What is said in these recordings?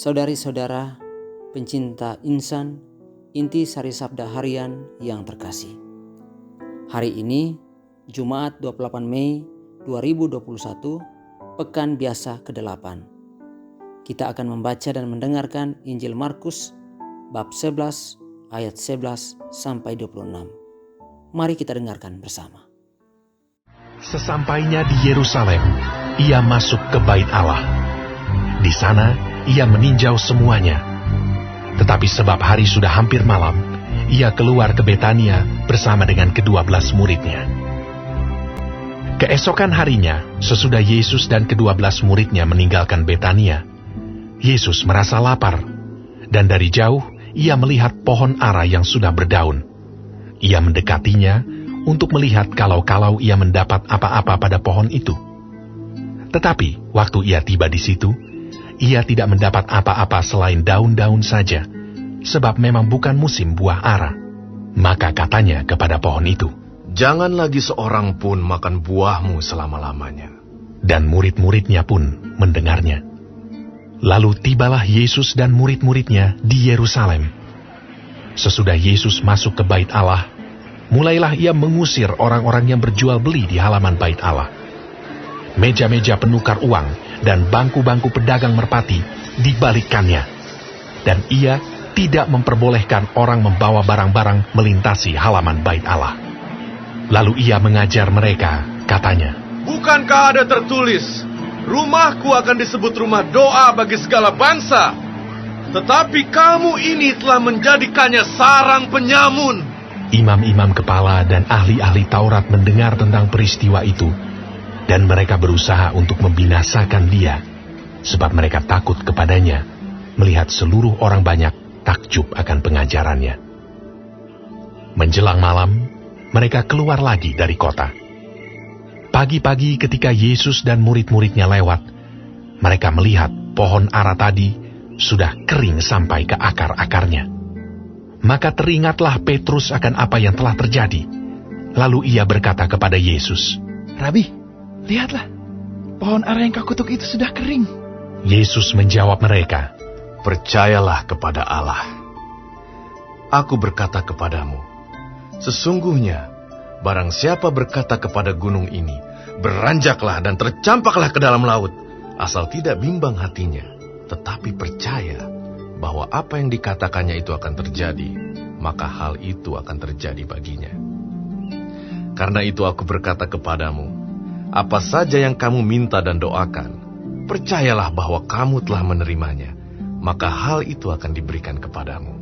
Saudari-saudara, pencinta insan, inti sari sabda harian yang terkasih. Hari ini, Jumat 28 Mei 2021, Pekan Biasa ke-8. Kita akan membaca dan mendengarkan Injil Markus, bab 11, ayat 11 sampai 26. Mari kita dengarkan bersama. Sesampainya di Yerusalem, ia masuk ke Bait Allah. Di sana, ia meninjau semuanya. Tetapi sebab hari sudah hampir malam, ia keluar ke Betania bersama dengan ke-12 muridnya. Keesokan harinya, sesudah Yesus dan ke-12 muridnya meninggalkan Betania, Yesus merasa lapar, dan dari jauh ia melihat pohon ara yang sudah berdaun. Ia mendekatinya untuk melihat kalau ia mendapat apa-apa pada pohon itu. Tetapi waktu ia tiba di situ, ia tidak mendapat apa-apa selain daun-daun saja, sebab memang bukan musim buah ara. Maka katanya kepada pohon itu, "Jangan lagi seorang pun makan buahmu selama-lamanya." Dan murid-muridnya pun mendengarnya. Lalu tibalah Yesus dan murid-muridnya di Yerusalem. Sesudah Yesus masuk ke Bait Allah, mulailah ia mengusir orang-orang yang berjual beli di halaman Bait Allah. Meja-meja penukar uang dan bangku-bangku pedagang merpati dibalikkannya, dan ia tidak memperbolehkan orang membawa barang-barang melintasi halaman Bait Allah. Lalu ia mengajar mereka, katanya, "Bukankah ada tertulis, rumahku akan disebut rumah doa bagi segala bangsa? Tetapi kamu ini telah menjadikannya sarang penyamun." Imam-imam kepala dan ahli-ahli Taurat mendengar tentang peristiwa itu, dan mereka berusaha untuk membinasakan dia, sebab mereka takut kepadanya, melihat seluruh orang banyak takjub akan pengajarannya. Menjelang malam, mereka keluar lagi dari kota. Pagi-pagi ketika Yesus dan murid-muridnya lewat, mereka melihat pohon ara tadi sudah kering sampai ke akar-akarnya. Maka teringatlah Petrus akan apa yang telah terjadi. Lalu ia berkata kepada Yesus, "Rabi, lihatlah, pohon ara yang kau kutuk itu sudah kering." Yesus menjawab mereka, "Percayalah kepada Allah. Aku berkata kepadamu, sesungguhnya barang siapa berkata kepada gunung ini, beranjaklah dan tercampaklah ke dalam laut, asal tidak bimbang hatinya, tetapi percaya bahwa apa yang dikatakannya itu akan terjadi, maka hal itu akan terjadi baginya. Karena itu aku berkata kepadamu, apa saja yang kamu minta dan doakan, percayalah bahwa kamu telah menerimanya, maka hal itu akan diberikan kepadamu.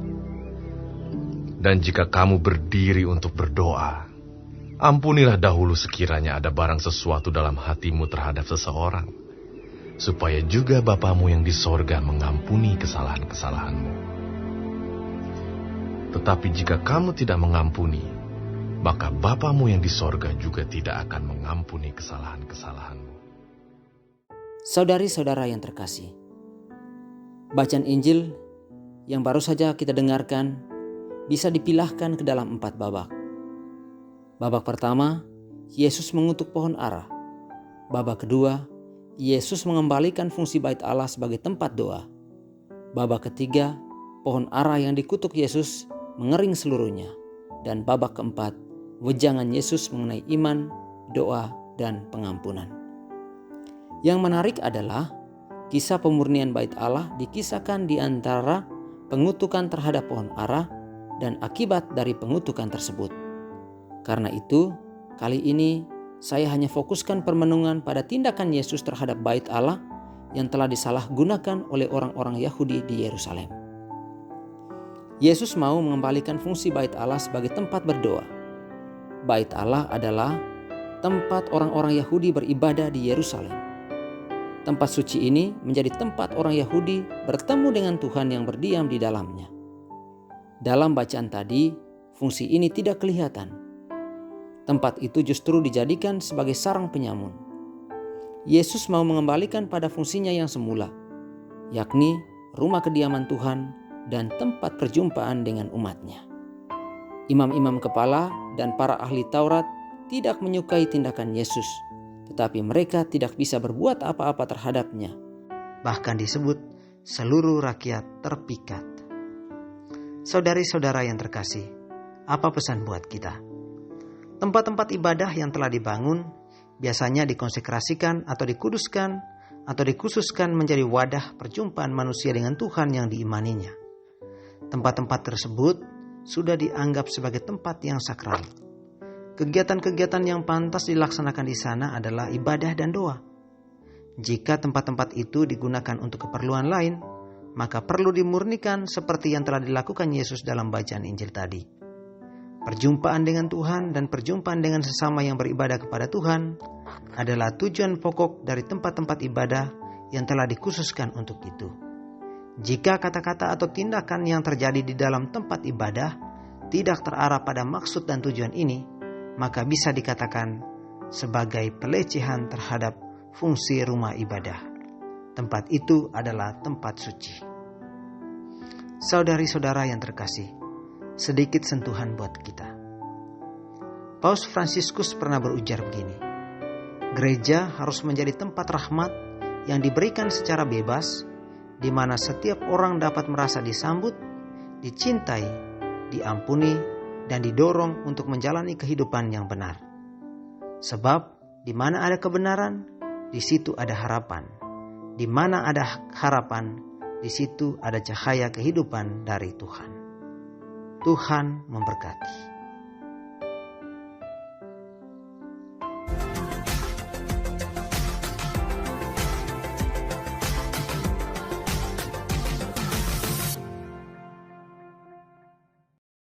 Dan jika kamu berdiri untuk berdoa, ampunilah dahulu sekiranya ada barang sesuatu dalam hatimu terhadap seseorang, supaya juga Bapamu yang di sorga mengampuni kesalahan-kesalahanmu. Tetapi jika kamu tidak mengampuni, maka Bapamu yang di sorga juga tidak akan mengampuni kesalahan-kesalahanmu." Saudari-saudara yang terkasih, bacaan Injil yang baru saja kita dengarkan bisa dipilahkan ke dalam 4 babak. Babak pertama, Yesus mengutuk pohon ara. Babak kedua, Yesus mengembalikan fungsi Bait Allah sebagai tempat doa. Babak ketiga, pohon ara yang dikutuk Yesus mengering seluruhnya. Dan babak keempat, wejangan Yesus mengenai iman, doa, dan pengampunan. Yang menarik adalah kisah pemurnian Bait Allah dikisahkan di antara pengutukan terhadap pohon ara dan akibat dari pengutukan tersebut. Karena itu, kali ini saya hanya fokuskan permenungan pada tindakan Yesus terhadap Bait Allah yang telah disalahgunakan oleh orang-orang Yahudi di Yerusalem. Yesus mau mengembalikan fungsi Bait Allah sebagai tempat berdoa. Bait Allah adalah tempat orang-orang Yahudi beribadah di Yerusalem. Tempat suci ini menjadi tempat orang Yahudi bertemu dengan Tuhan yang berdiam di dalamnya. Dalam bacaan tadi, fungsi ini tidak kelihatan. Tempat itu justru dijadikan sebagai sarang penyamun. Yesus mau mengembalikan pada fungsinya yang semula, yakni rumah kediaman Tuhan dan tempat perjumpaan dengan umatnya. Imam-imam kepala dan para ahli Taurat tidak menyukai tindakan Yesus, tetapi mereka tidak bisa berbuat apa-apa terhadapnya. Bahkan disebut seluruh rakyat terpikat. Saudari-saudara yang terkasih, apa pesan buat kita? Tempat-tempat ibadah yang telah dibangun biasanya dikonsekrasikan atau dikuduskan atau dikhususkan menjadi wadah perjumpaan manusia dengan Tuhan yang diimaninya. Tempat-tempat tersebut sudah dianggap sebagai tempat yang sakral. Kegiatan-kegiatan yang pantas dilaksanakan di sana adalah ibadah dan doa. Jika tempat-tempat itu digunakan untuk keperluan lain, maka perlu dimurnikan seperti yang telah dilakukan Yesus dalam bacaan Injil tadi. Perjumpaan dengan Tuhan dan perjumpaan dengan sesama yang beribadah kepada Tuhan adalah tujuan pokok dari tempat-tempat ibadah yang telah dikhususkan untuk itu. Jika kata-kata atau tindakan yang terjadi di dalam tempat ibadah tidak terarah pada maksud dan tujuan ini, maka bisa dikatakan sebagai pelecehan terhadap fungsi rumah ibadah. Tempat itu adalah tempat suci. Saudari-saudara yang terkasih, sedikit sentuhan buat kita. Paus Fransiskus pernah berujar begini, gereja harus menjadi tempat rahmat yang diberikan secara bebas, di mana setiap orang dapat merasa disambut, dicintai, diampuni, dan didorong untuk menjalani kehidupan yang benar. Sebab di mana ada kebenaran, di situ ada harapan. Di mana ada harapan, di situ ada cahaya kehidupan dari Tuhan. Tuhan memberkati.